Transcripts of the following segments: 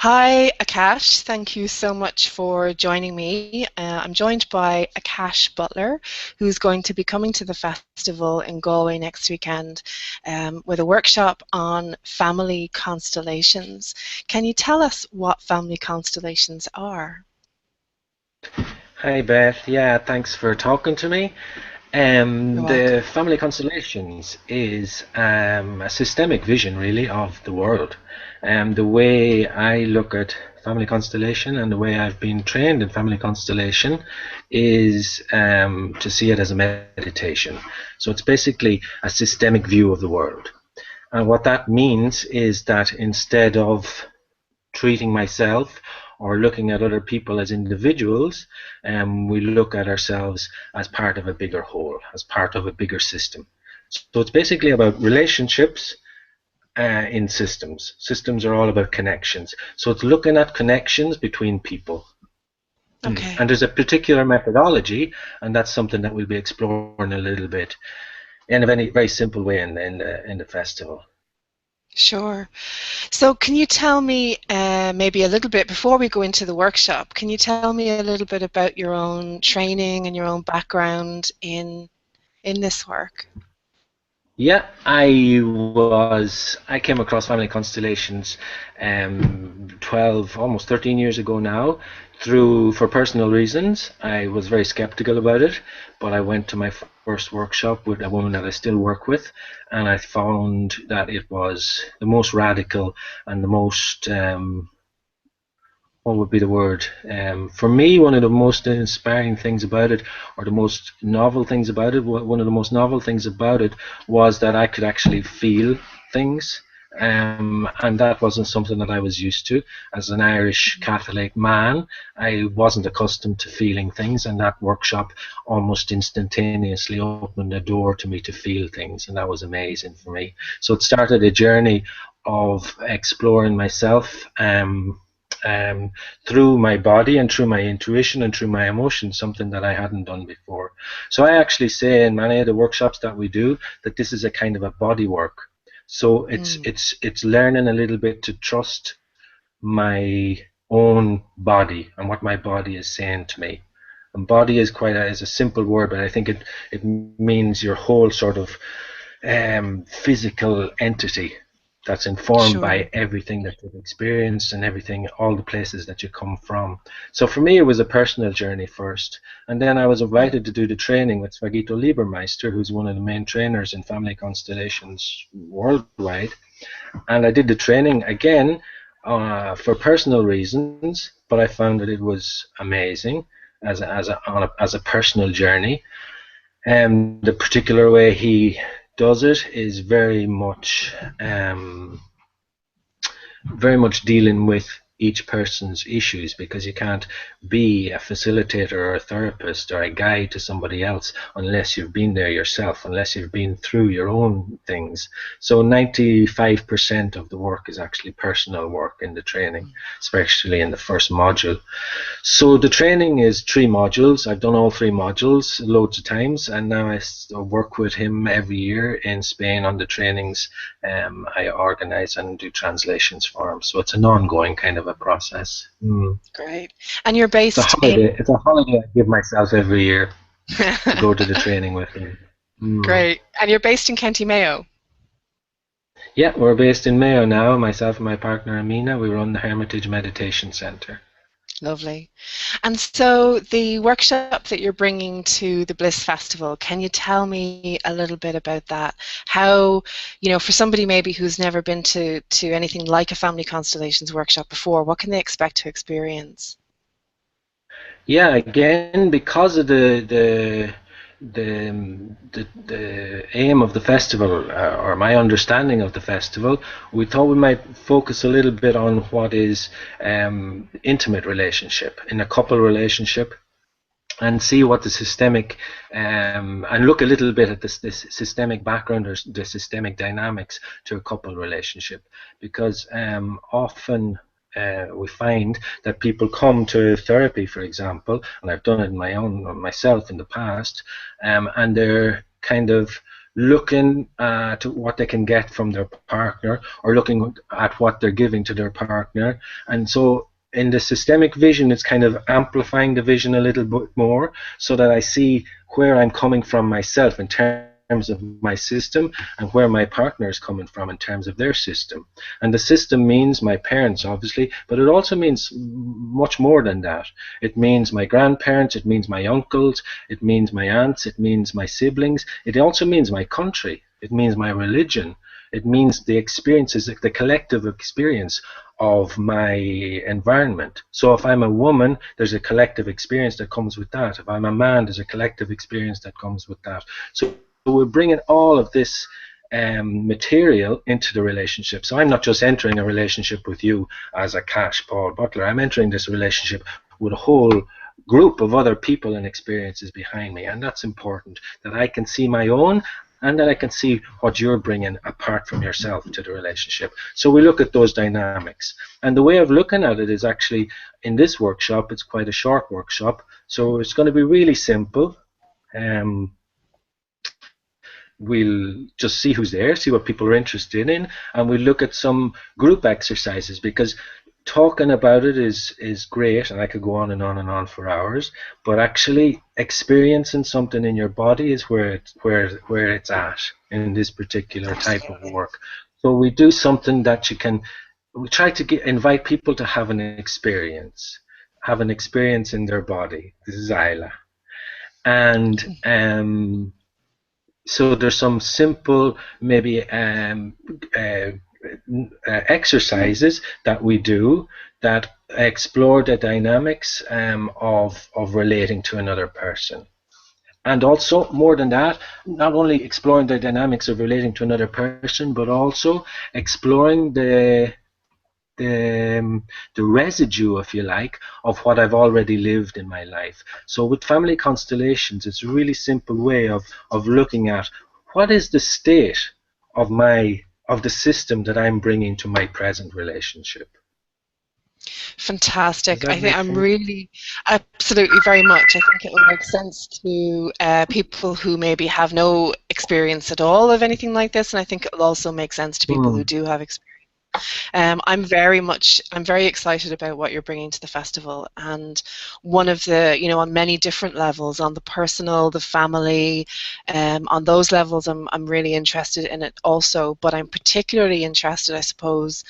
Hi, Akash. Thank you so much for joining me. I'm joined by Akash Butler, who's going to be coming to the festival in Galway next weekend with a workshop on family constellations. Can you tell us what family constellations are? Hi Beth, yeah, thanks for talking to me. You're The welcome. Family Constellations is a systemic vision, really, of the world. The way I look at family constellation and the way I've been trained in family constellation is to see it as a meditation. So it's basically a systemic view of the world. And what that means is that instead of treating myself or looking at other people as individuals, we look at ourselves as part of a bigger whole, as part of a bigger system. So it's basically about relationships in systems. Systems are all about connections. So it's looking at connections between people. And Okay. there's a particular methodology, and that's something that we'll be exploring a little bit in a very simple way in the festival. Sure. So, can you tell me maybe a little bit before we go into the workshop? Can you tell me a little bit about your own training and your own background in this work? Yeah, I came across Family Constellations 12, almost 13 years ago now, for personal reasons. I was very skeptical about it, but I went to my first workshop with a woman that I still work with, and I found that it was the most radical and the most what would be the word? For me, one of the most inspiring things about it, or the most novel things about it, one of the most novel things about it was that I could actually feel things. And that wasn't something that I was used to. As an Irish Catholic man, I wasn't accustomed to feeling things, and that workshop almost instantaneously opened a door to me to feel things, and that was amazing for me. So it started a journey of exploring myself. Um, through my body and through my intuition and through my emotions, something that I hadn't done before. So I actually say in many of the workshops that we do that this is a kind of a body work. So it's Mm, it's it's learning a little bit to trust my own body and what my body is saying to me. And body is is a simple word, but I think it means your whole sort of physical entity that's informed sure. by everything that you've experienced and everything, all the places that you come from. So for me, it was a personal journey first. And then I was Mm, invited to do the training with Svagito Liebermeister, who's one of the main trainers in family constellations worldwide. And I did the training again for personal reasons, but I found that it was amazing as a personal journey. And the particular way he does it is very much dealing with each person's issues, because you can't be a facilitator or a therapist or a guide to somebody else unless you've been there yourself, unless you've been through your own things. So 95% of the work is actually personal work in the training, especially in the first module. So the training is three modules. I've done all three modules loads of times, and now I work with him every year in Spain on the trainings. I organize and do translations for him, so it's an ongoing kind of a process. great. And you're based in It's a holiday I give myself every year to go to the training with him. Mm. great. And you're based in County Mayo. Yeah, we're based in Mayo now. Myself and my partner Amina, we run the Hermitage Meditation Center. Lovely. And so the workshop that you're bringing to the Bliss Festival, can you tell me a little bit about that? How, for somebody maybe who's never been to anything like a Family Constellations workshop before, what can they expect to experience? Yeah, again, because of the aim of the festival, or my understanding of the festival, we thought we might focus a little bit on what is intimate relationship in a couple relationship, and see what the systemic and look a little bit at this systemic background or the systemic dynamics to a couple relationship, because often we find that people come to therapy, for example, and I've done it in my own myself in the past, and they're kind of looking at what they can get from their partner, or looking at what they're giving to their partner. And so in the systemic vision, it's kind of amplifying the vision a little bit more, so that I see where I'm coming from myself in terms of my system, and where my partner is coming from in terms of their system. And the system means my parents, obviously, but it also means much more than that. It means my grandparents, it means my uncles, it means my aunts, it means my siblings. It also means my country, it means my religion, it means the experiences, the collective experience of my environment. So if I'm a woman, there's a collective experience that comes with that. If I'm a man, there's a collective experience that comes with that. So we're bringing all of this material into the relationship. So I'm not just entering a relationship with you as Akash Paul Butler. I'm entering this relationship with a whole group of other people and experiences behind me, and that's important, that I can see my own, and that I can see what you're bringing apart from yourself to the relationship. So we look at those dynamics. And the way of looking at it is actually, in this workshop, it's quite a short workshop, so it's going to be really simple. We'll just see who's there, see what people are interested in, and we'll look at some group exercises, because talking about it is great, and I could go on and on and on for hours, but actually experiencing something in your body is where it's at in this particular type of work. So we do something that we try to invite people to have an experience in their body. This is Isla. And so there's some simple, maybe exercises that we do that explore the dynamics of relating to another person. And also, more than that, not only exploring the dynamics of relating to another person, but also exploring the residue, if you like, of what I've already lived in my life. So with Family Constellations, it's a really simple way of looking at what is the state of the system that I'm bringing to my present relationship. Fantastic. I think I'm really, absolutely, very much. I think it will make sense to people who maybe have no experience at all of anything like this, and I think it will also make sense to people who do have experience. I'm very excited about what you're bringing to the festival, and one of the, on many different levels, on the personal, the family, on those levels, I'm really interested in it also. But I'm particularly interested, I suppose,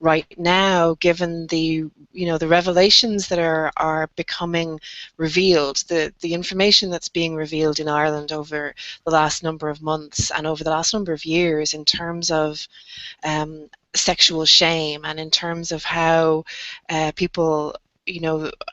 right now, given the the revelations that are becoming revealed, the information that's being revealed in Ireland over the last number of months and over the last number of years in terms of sexual shame, and in terms of how people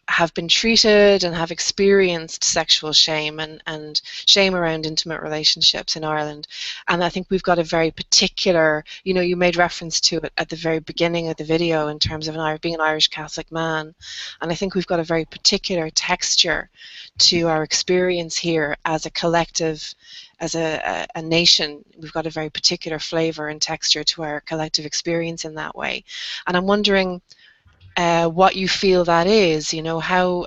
have been treated and have experienced sexual shame and shame around intimate relationships in Ireland. And I think we've got a very particular, you made reference to it at the very beginning of the video in terms of being an Irish Catholic man, and I think we've got a very particular texture to our experience here as a collective, as a nation. We've got a very particular flavour and texture to our collective experience in that way. And I'm wondering what you feel that is,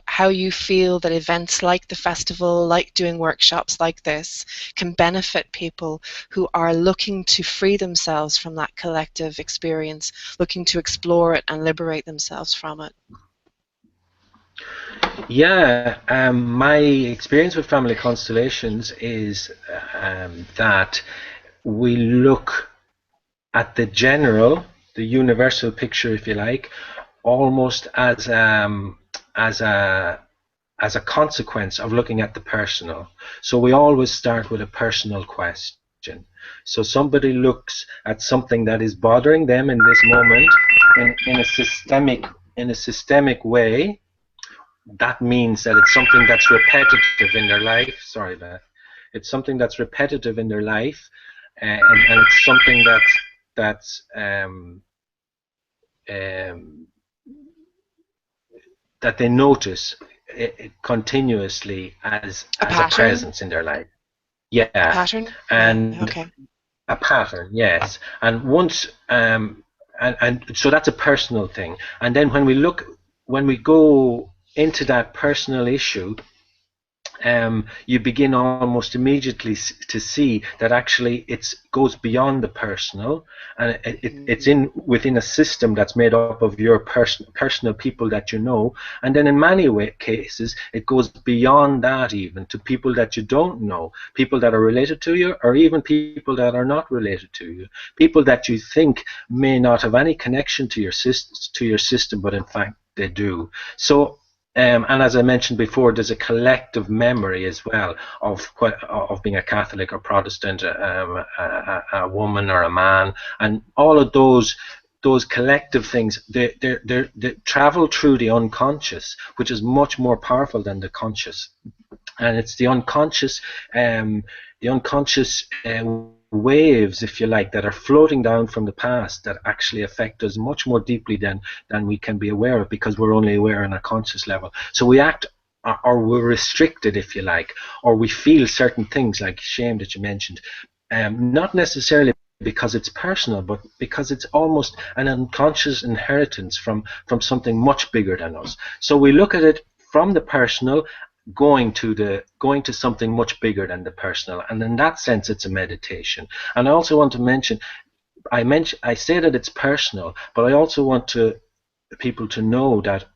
how you feel that events like the festival, like doing workshops like this, can benefit people who are looking to free themselves from that collective experience, looking to explore it and liberate themselves from it. Yeah, my experience with Family Constellations is that we look at the general, the universal picture, if you like, almost as a consequence of looking at the personal. So we always start with a personal question. So somebody looks at something that is bothering them in this moment in a systemic way. That means that it's something that's repetitive in their life. Sorry, Beth. It's something that's repetitive in their life, and it's something that's that they notice continuously as a presence in their life. Yeah, a pattern. And okay. A pattern, yes. And once, and so that's a personal thing. And then when we go into that personal issue, you begin almost immediately to see that actually it goes beyond the personal, and it's in within a system that's made up of your personal people that you know, and then in many cases it goes beyond that, even to people that you don't know, people that are related to you, or even people that are not related to you, people that you think may not have any connection to your system, but in fact they do. So and as I mentioned before, there's a collective memory as well of being a Catholic or Protestant, a woman or a man, and all of those collective things. They travel through the unconscious, which is much more powerful than the conscious, and it's the unconscious waves, if you like, that are floating down from the past that actually affect us much more deeply than we can be aware of, because we're only aware on a conscious level. So we act, or we're restricted, if you like, or we feel certain things like shame that you mentioned, not necessarily because it's personal, but because it's almost an unconscious inheritance from something much bigger than us. So we look at it from the personal, going to something much bigger than the personal, and in that sense it's a meditation. And I also want to mention, I say that it's personal, but I also want people to know that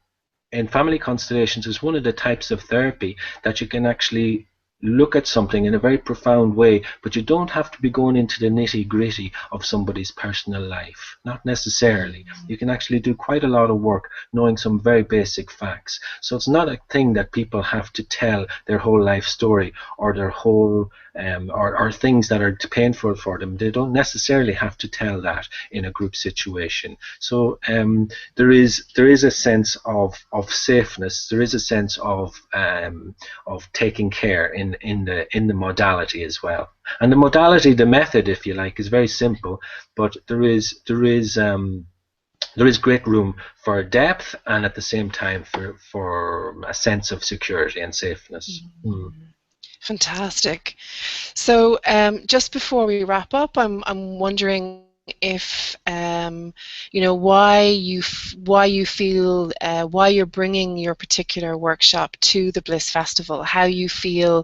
in family constellations is one of the types of therapy that you can actually look at something in a very profound way, but you don't have to be going into the nitty-gritty of somebody's personal life, not necessarily. You can actually do quite a lot of work knowing some very basic facts. So it's not a thing that people have to tell their whole life story, or their whole or things that are painful for them. They don't necessarily have to tell that in a group situation. So there is a sense of safeness. There is a sense of taking care in the modality as well. And the modality, the method, if you like, is very simple, but there is great room for depth, and at the same time for a sense of security and safeness. Fantastic. So just before we wrap up, I'm wondering if why you feel why you're bringing your particular workshop to the Bliss Festival, how you feel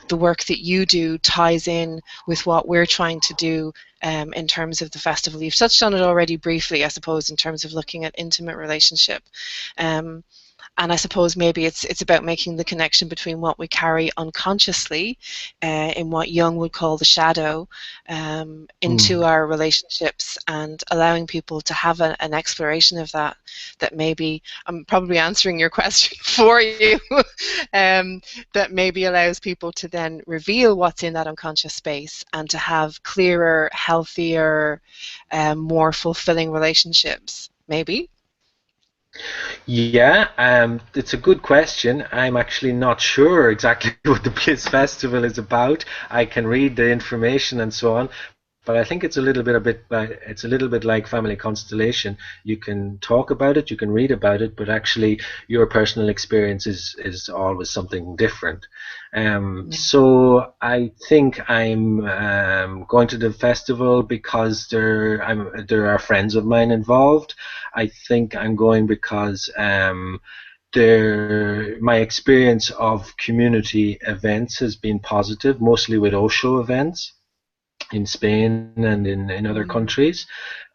the work that you do ties in with what we're trying to do in terms of the festival. You've touched on it already briefly, I suppose, in terms of looking at intimate relationship. And I suppose maybe it's about making the connection between what we carry unconsciously in what Jung would call the shadow into our relationships, and allowing people to have an exploration of that maybe, I'm probably answering your question for you, that maybe allows people to then reveal what's in that unconscious space and to have clearer, healthier, more fulfilling relationships, maybe. Yeah, it's a good question. I'm actually not sure exactly what the Bliss Festival is about. I can read the information and so on, but I think it's a little bit like Family Constellation. You can talk about it, you can read about it, but actually your personal experience is always something different. So I think I'm going to the festival because there are friends of mine involved. I think I'm going because my experience of community events has been positive, mostly with Osho events in Spain and in other countries.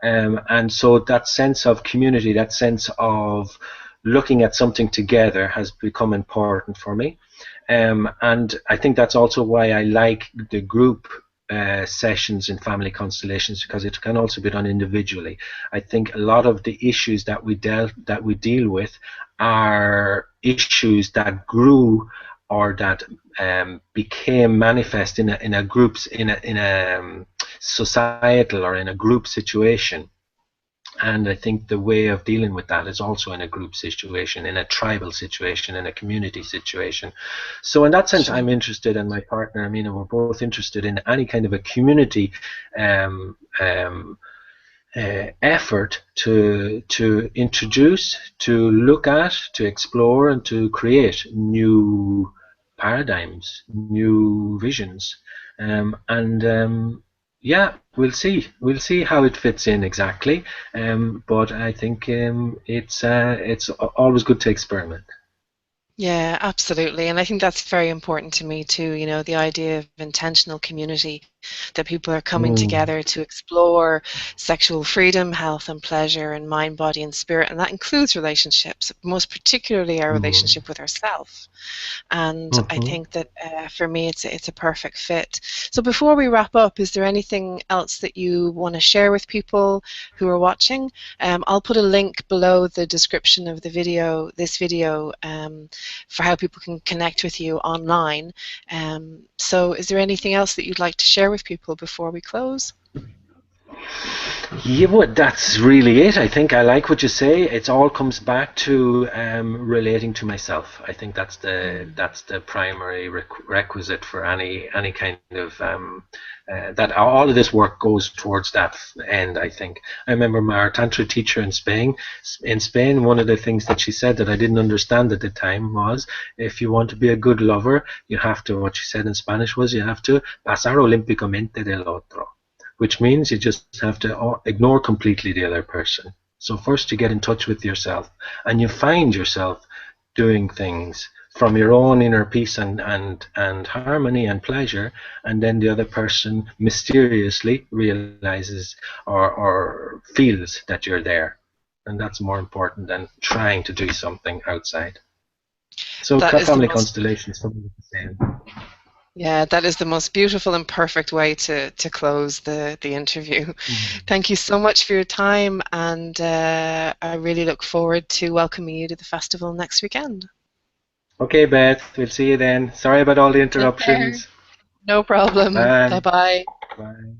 And so that sense of community, that sense of looking at something together has become important for me. And I think that's also why I like the group sessions in Family Constellations, because it can also be done individually. I think a lot of the issues that we deal with are issues that grew, or that became manifest in a groups in a societal or in a group situation. And I think the way of dealing with that is also in a group situation, in a tribal situation, in a community situation. So in that sense, I'm interested, and my partner, Amina, we're both interested in any kind of a community effort to introduce, to look at, to explore, and to create new paradigms, new visions. Yeah, we'll see how it fits in exactly, but I think it's always good to experiment. Yeah, absolutely. And I think that's very important to me too, you know, the idea of intentional community, that people are coming Mm. together to explore sexual freedom, health and pleasure, and mind, body, and spirit. And that includes relationships, most particularly our Mm. relationship with ourselves. And I Mm-hmm. think that for me, it's a perfect fit. So before we wrap up, is there anything else that you want to share with people who are watching? I'll put a link below the description of the video, this video, for how people can connect with you online. So is there anything else that you'd like to share with people before we close? Yeah, well, that's really it. I think I like what you say. It all comes back to relating to myself. I think Mm. that's the primary requisite for any kind of that all of this work goes towards that end. I think I remember my tantra teacher in Spain. In Spain, one of the things that she said that I didn't understand at the time was, if you want to be a good lover, you have to. What she said in Spanish was, you have to pasar olímpicamente del otro, which means you just have to ignore completely the other person. So first you get in touch with yourself and you find yourself doing things from your own inner peace and harmony and pleasure, and then the other person mysteriously realizes or feels that you're there. And that's more important than trying to do something outside. So That is the family most constellations for me is the same. Yeah, that is the most beautiful and perfect way to close the interview. Mm. Thank you so much for your time, and I really look forward to welcoming you to the festival next weekend. Okay, Beth, we'll see you then. Sorry about all the Take care. interruptions. No problem. Bye. Bye bye. Bye.